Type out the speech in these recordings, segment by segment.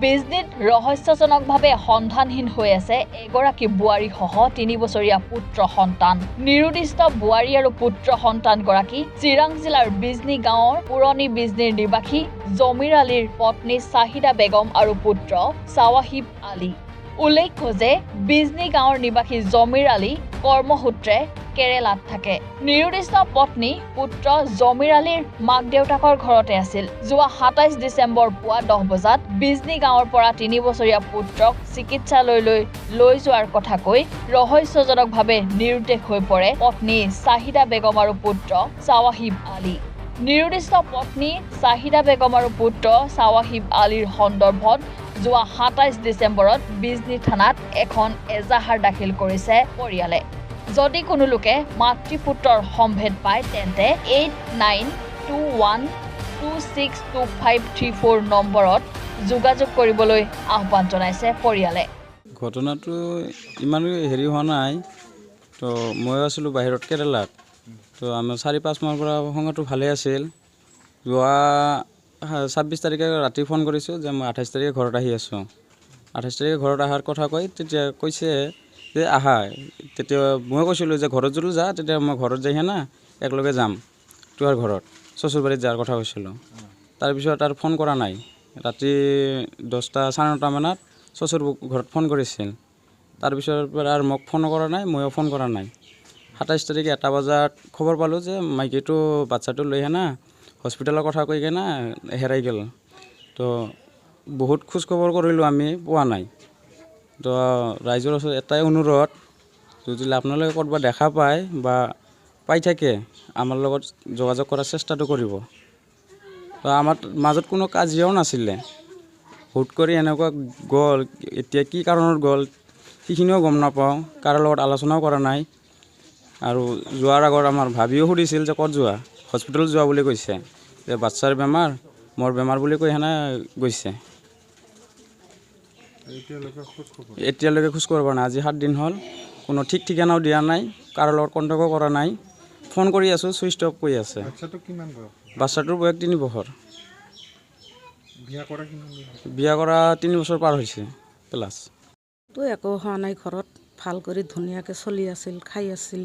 বিজনীত ৰহস্যজনকভাৱে সন্ধানহীন হৈ আছে এগৰাকী বোৱাৰী সহ 3 বছৰীয়া পুত্ৰ সন্তান। নিৰুদ্দিষ্ট বোৱাৰী আৰু পুত্ৰ সন্তানগৰাকী চিৰাং জিলাৰ বিজনী গাঁৱৰ পুৰণি বিজনীৰ নিবাসী জমিৰ আলীৰ পত্নী চাহিদা বেগম আৰু পুত্ৰ চাৱাহিব আলী। উল্লেখ্য যে বিজনী গাঁৱৰ নিবাসী জমিৰ আলী কৰ্মসূত্ৰে কেৰেলাত থাকে। নিৰুদ্দিষ্ট পত্নী পুত্ৰ জমিৰ আলীৰ মাক দেউতাকৰ ঘৰতে আছিল। যোৱা 27 ডিচেম্বৰ পুৱা 10 বজাত বিজনী গাঁৱৰ পৰা 3 বছৰীয়া পুত্ৰক চিকিৎসালয়লৈ লৈ যোৱাৰ কথা কৈ ৰহস্যজনকভাৱে নিৰুদ্দেশ হৈ পৰে পত্নী চাহিদা বেগম আৰু পুত্ৰ চাৱাহিব আলী। নিৰুদ্দিষ্ট পত্নী চাহিদা বেগম আৰু পুত্ৰ চাৱাহিব আলীৰ সন্দৰ্ভত যোৱা 27 ডিচেম্বৰত বিজনী থানাত এখন এজাহাৰ দাখিল কৰিছে পৰিয়ালে। যদি কোনো লোকে মাতৃপুত্ৰৰ সম্ভেদ পায় তেন্তে 8921262534 নম্বৰত যোগাযোগ কৰিবলৈ আহ্বান জনাইছে পৰিয়ালে। ঘটনাটো ইমান হেৰি হোৱা নাই, তো মই আছিলোঁ বাহিৰত কেৰেলাত। তো আমাৰ 4-5 মাহৰ পৰা সংগটো ভালে আছিল। যোৱা 26 তাৰিখে ৰাতি ফোন কৰিছোঁ যে মই 28 তাৰিখে ঘৰত আহি আছোঁ। 28 তাৰিখে ঘৰত অহাৰ কথা কৈ তেতিয়া কৈছে যে আহা। তেতিয়া মই কৈছিলোঁ যে ঘৰত যদি যা তেতিয়া মই ঘৰত যাই না একেলগে যাম তোমাৰ ঘৰত, শ্বশুৰবাৰীত যোৱাৰ কথা কৈছিলোঁ। তাৰপিছত আৰু ফোন কৰা নাই। ৰাতি 10টা 9:30 মানত শ্বশুৰ ঘৰত ফোন কৰিছিল। তাৰপিছৰ পৰা আৰু মোক ফোন কৰা নাই, ময়ো ফোন কৰা নাই। 27 তাৰিখে 1টা বজাত খবৰ পালোঁ যে মাইকীটো বাচ্চাটো লৈ না হস্পিটেলৰ কথা কৈ কিনে হেৰাই গ'ল। তো বহুত খোজ খবৰ কৰিলোঁ, আমি পোৱা নাই। তো ৰাইজৰ ওচৰত এটাই অনুৰোধ, যদি আপোনালোকে ক'ৰবাত দেখা পায় বা পাই থাকে আমাৰ লগত যোগাযোগ কৰাৰ চেষ্টাটো কৰিব। তো আমাৰ মাজত কোনো কাজিয়াও নাছিলে। হুট কৰি এনেকুৱা গ'ল, এতিয়া কি কাৰণত গ'ল সেইখিনিও গম নাপাওঁ, কাৰো লগত আলোচনাও কৰা নাই। আৰু যোৱাৰ আগত আমাৰ ভাবিও সুধিছিল যে ক'ত যোৱা, হস্পিটেলত যোৱা বুলি কৈছে, যে বাচ্চাৰ বেমাৰ মোৰ বেমাৰ বুলি কৈ সেনে গৈছে। এতিয়ালৈকে খোজ কৰিব পৰা নাই। আজি 7 দিন হ'ল, কোনো ঠিক ঠিকনাও দিয়া নাই, কাৰো লগত কণ্টেক্টও কৰা নাই। ফোন কৰি আছোঁ, ছুইচ অফ কৰি আছে। বাচ্চাটোৰ বয়স 3 বছৰ। বিয়া কৰা 3 বছৰ পাৰ হৈছে প্লাছ। তো একো হোৱা নাই, ঘৰত ভাল কৰি ধুনীয়াকৈ চলি আছিল, খাই আছিল,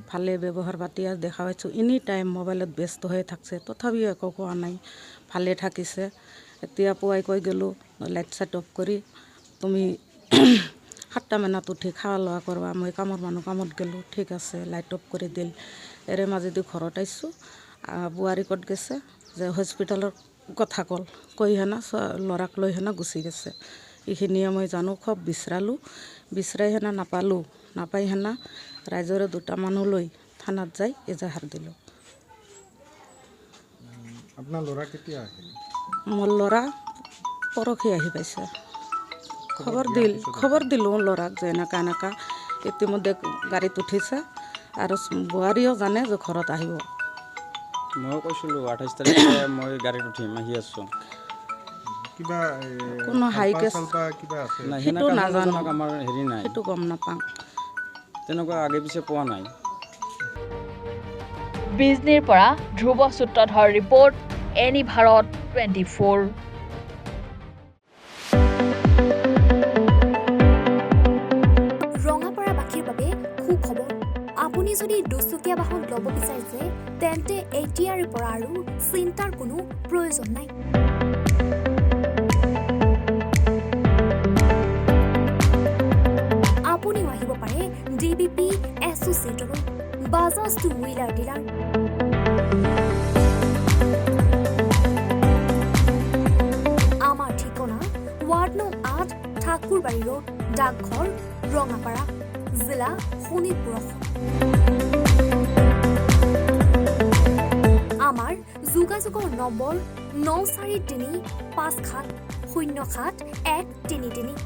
ভালে ব্যৱহাৰ পাতি দেখা পাইছোঁ। এনি টাইম মোবাইলত ব্যস্ত হৈ থাকছে, তথাপিও একো কোৱা নাই, ভালে থাকিছে। এতিয়া পুৱাই কৈ গ'লোঁ লাইট চাইট অফ কৰি তুমি 7টা মানত উঠি খোৱা লোৱা কৰবা, মই কামৰ মানুহ কামত গ'লোঁ, ঠিক আছে লাইট অফ কৰি দিল। এৰে মাজেদি ঘৰত আহিছোঁ, বোৱাৰী ক'ত গৈছে যে হস্পিটেলৰ কথা কৈ ল'ৰাক লৈ গুচি গৈছে। এইখিনিয়ে মই জানো। খুব বিচাৰালোঁ, বিচাৰাই নাপালোঁ, নাপাই ৰাইজৰে 2টা মানুহ লৈ থানাত যাই এজাহাৰ দিলোঁ। আপোনাৰ ল'ৰা কেতিয়া আহিল? মোৰ ল'ৰা পৰহি আহি পাইছে। খবৰ দিলোঁ ল'ৰাক যে এনেকা ইতিমধ্যে গাড়ীত উঠিছে আৰু বোৱাৰীও জানে যে ঘৰত আহিব। ময়ো কৈছিলোঁ 28 তাৰিখে মই গাড়ীত উঠিম, আহি আছোঁ। কিবা কোনো হাই কেছ সেইটো নাজানো, আমাৰ হেৰি নাই, সেইটো গম নাপাওঁ, তেনেকুৱা আগে পিছে পোৱা নাই। বিজনীৰ পৰা ধ্ৰুৱ সূত্ৰধৰ ৰিপৰ্ট, এনি ভাৰত 24। ৰঙাপাৰাবাসীৰ বাবে সুখবৰ। আপুনি যদি দুচকীয়া বাহন ল'ব বিচাৰিছে তেন্তে এতিয়াৰে পৰা আৰু চিন্তাৰ কোনো প্ৰয়োজন নাই। আপুনিও আহিব পাৰে DBP এছ'চিয়েটলৈ, বাজাজ টু হুইলাৰ ডিলাৰ। আমাৰ ঠিকনা ৱাৰ্ড নং 8, ঠাকুৰবাৰী ৰোড, ডাকঘৰ, ৰঙাপাৰা, জিলা শোণিতপুৰ। আমাৰ যোগাযোগৰ নম্বৰ 9435707133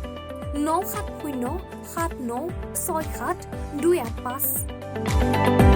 9707967285285।